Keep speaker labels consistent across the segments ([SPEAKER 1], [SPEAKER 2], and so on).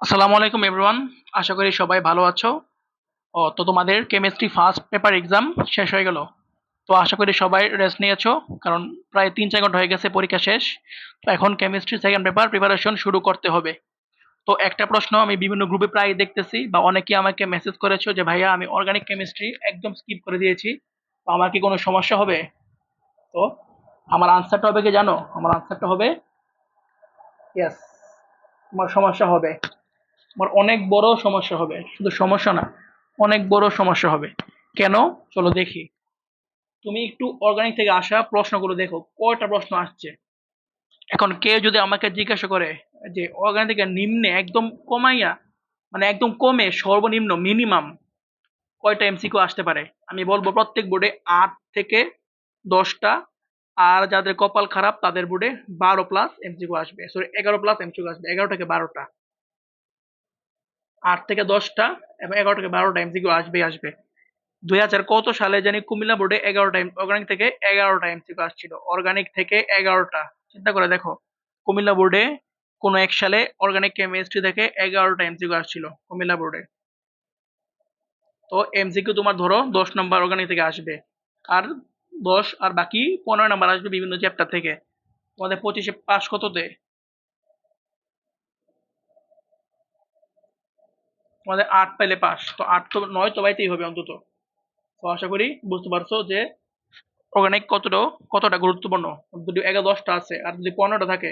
[SPEAKER 1] আসসালামু আলাইকুম এভরিওয়ান। আশা করি সবাই ভালো আছো। তো তোমাদের কেমিস্ট্রি ফার্স্ট পেপার এক্সাম শেষ হয়ে গেল। তো আশা করি সবাই রেস্ট নিয়েছো, কারণ প্রায় ৩-৪ ঘন্টা হয়ে গেছে পরীক্ষা শেষ। তো এখন কেমিস্ট্রি সেকেন্ড পেপার প্রিপারেশন শুরু করতে হবে। তো একটা প্রশ্ন আমি বিভিন্ন গ্রুপে প্রায় দেখতেছি, বা অনেকে আমাকে মেসেজ করেছো যে ভাইয়া আমি অর্গানিক কেমিস্ট্রি একদম স্কিপ করে দিয়েছি, তো আমার কি কোনো সমস্যা হবে? তো আমার আনসারটা হবে কি জানো? আমার আনসারটা হবে ইয়েস, তোমার সমস্যা হবে। তোমার অনেক বড় সমস্যা হবে, শুধু সমস্যা না, অনেক বড় সমস্যা হবে। কেন? চলো দেখি। তুমি একটু অর্গানিক থেকে আসা প্রশ্নগুলো দেখো, কয়টা প্রশ্ন আসছে। এখন কেউ যদি আমাকে জিজ্ঞাসা করে যে অর্গানিক থেকে নিম্নে একদম কমাইয়া, মানে একদম কমে সর্বনিম্ন মিনিমাম কয়টা এমসিকিউ আসতে পারে, আমি বলবো প্রত্যেক বোর্ডে 8 থেকে 10টা। আর যাদের কপাল খারাপ তাদের বোর্ডে 12 প্লাস এমসিকিউ আসবে, সরি 11 প্লাস এমসিকিউ আসবে, 11 থেকে 12টা। 8 থেকে 10টা এবং 11 থেকে 12টা এমসিকিউ আসবে। 2000 কত সালে জানি কুমিল্লা বোর্ডে 11টা অর্গানিক থেকে 11টা এমসিকিউ আসছিল, অর্গানিক থেকে 11টা। চিন্তা করে দেখো, কুমিল্লা বোর্ডে কোন এক সালে অর্গানিক কেমিস্ট্রি থেকে 11টা এমসিকিউ আসছিল কুমিল্লা বোর্ডে। তো এমসিকিউ তোমার ধরো 10 নম্বর অর্গানিক থেকে আসবে, আর 10 আর বাকি 15 নম্বর আসবে বিভিন্ন চ্যাপ্টার থেকে। তোমাদের 25-এ পাস কততে? তোমাদের 8 পাইলে পাস, তো 8 তো 9 তো পাইতেই হবে অন্তত। তো আশা করি বুঝতে পারছো যে অর্গানিক কতটা গুরুত্বপূর্ণ। যদি 11-10টা আছে আর যদি 15টা থাকে,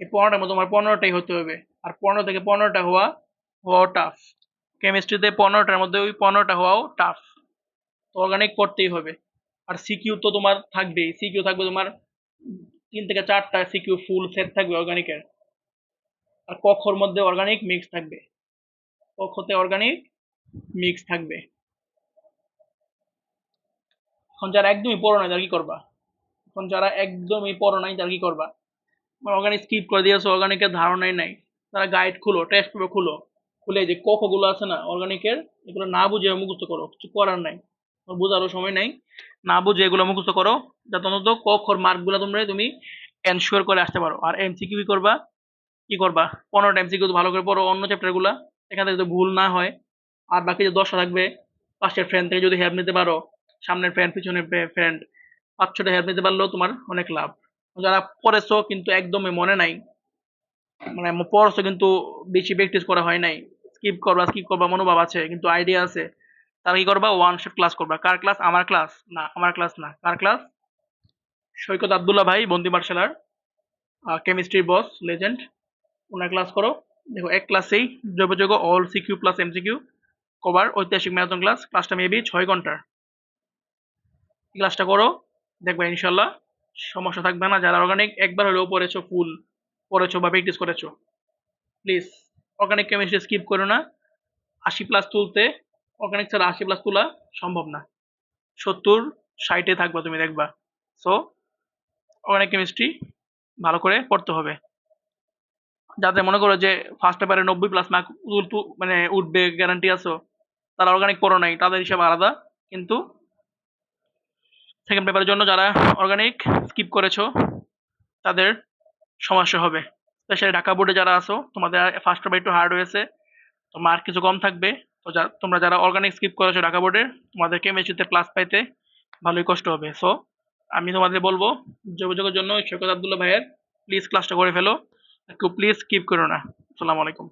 [SPEAKER 1] এই 15টার মধ্যে তোমার 15টাই হতে হবে। আর 15 থেকে 15টা হওয়া টাফ। কেমিস্ট্রিতে 15টার মধ্যে ওই 15টা হওয়াও টাফ। তো অর্গানিক পড়তেই হবে। আর সিকিউ তো তোমার থাকবেই, সিকিউ থাকবে তোমার 3 থেকে 4টা সিকিউ ফুল সেট থাকবে অর্গানিকের। আর কক্ষর মধ্যে অর্গানিক মিক্স থাকবে, কক্ষতে অর্গানিক মিক্স থাকবে। এখন যারা একদমই পড়ো না তারা কি করবা? এখন যারা একদমই পড়ো নাই তারা কি করবা? অর্গানিক স্কিপ করে দিয়েছো, অর্গানিকের ধারণাই নাই, তারা গাইড খুলো, টেক্সট পেপার খুলো, খুলে যে ক খ গুলো আছে না অর্গানিকের, এগুলো না বুঝে মুখস্থ করো, কিছু করার নাই, তোমার বোঝারও সময় নাই। না বুঝে এগুলো মুখস্থ করো, যাতে অন্তত ক খর মার্ক গুলো তুমি এনশিওর করে আসতে পারো। আর এমসিকিউ কি করবা 15টা এমসিকিউ ভালো করে পড়ো অন্য চ্যাপ্টার গুলা, এখান থেকে যদি ভুল না হয়। আর বাকি যে 10টা থাকবে, পাশের ফ্রেন্ড থেকে যদি হেল্প নিতে পারো, সামনের ফ্রেন্ড পিছনের ফ্রেন্ড, 5-6টা হেল্প নিতে পারলেও তোমার অনেক লাভ। যারা পড়েছো কিন্তু একদমই মনে নাই, মানে পড়ছো কিন্তু বেশি প্র্যাকটিস করা হয় নাই, স্কিপ করবা মনোভাব আছে কিন্তু আইডিয়া আছে, তারা কি করবা? ওয়ান শট ক্লাস করবা। কার ক্লাস? আমার ক্লাস না, আমার ক্লাস না, কার ক্লাস? সৈকত আব্দুল্লাহ ভাই, বন্দি মার্শাল আর্ট, কেমিস্ট্রি বস লেজেন্ড, ওনার ক্লাস করো। দেখো এক ক্লাসেই জৈব all CQ plus MCQ cover, ঐতিহাসিক ম্যারাথন ক্লাসটা মেবি 6 ঘন্টার। এই ক্লাসটা করো, দেখবে ইনশাল্লাহ সমস্যা থাকবে না। যারা অর্গানিক একবার হলেও পড়েছো, ফুল পড়েছো বা প্র্যাকটিস করেছো, প্লিজ অর্গানিক কেমিস্ট্রি স্কিপ করো না। 80 প্লাস তুলতে, অর্গানিক ছাড়া 80 প্লাস তোলা সম্ভব না। 70-60-এ থাকবা তুমি, দেখবা। সো অর্গানিক কেমিস্ট্রি ভালো করে পড়তে হবে। যাদের মনে করো যে ফার্স্ট পেপারে 90 প্লাস মার্ক মানে উঠবে গ্যারান্টি আছো, তারা অর্গানিক পড়ো নাই, তাদের হিসাব আলাদা। কিন্তু সেকেন্ড পেপারের জন্য যারা অর্গানিক স্কিপ করেছো, তাদের সমস্যা হবে। স্পেশালি ঢাকা বোর্ডে যারা আছো, তোমাদের ফার্স্ট পেপার একটু হার্ড হয়েছে, তো মার্ক কিছু কম থাকবে। তো তোমরা যারা অর্গানিক স্কিপ করেছো ঢাকা বোর্ডে, তোমাদের কেমিস্ট্রিতে প্লাস পাইতে ভালোই কষ্ট হবে। সো আমি তোমাদের বলবো, যোগাযোগের জন্য সৈকত আব্দুল্লাহ ভাইয়ের প্লিজ ক্লাসটা করে ফেলো, একটু প্লিজ স্কিপ করো না। আসসালামু আলাইকুম।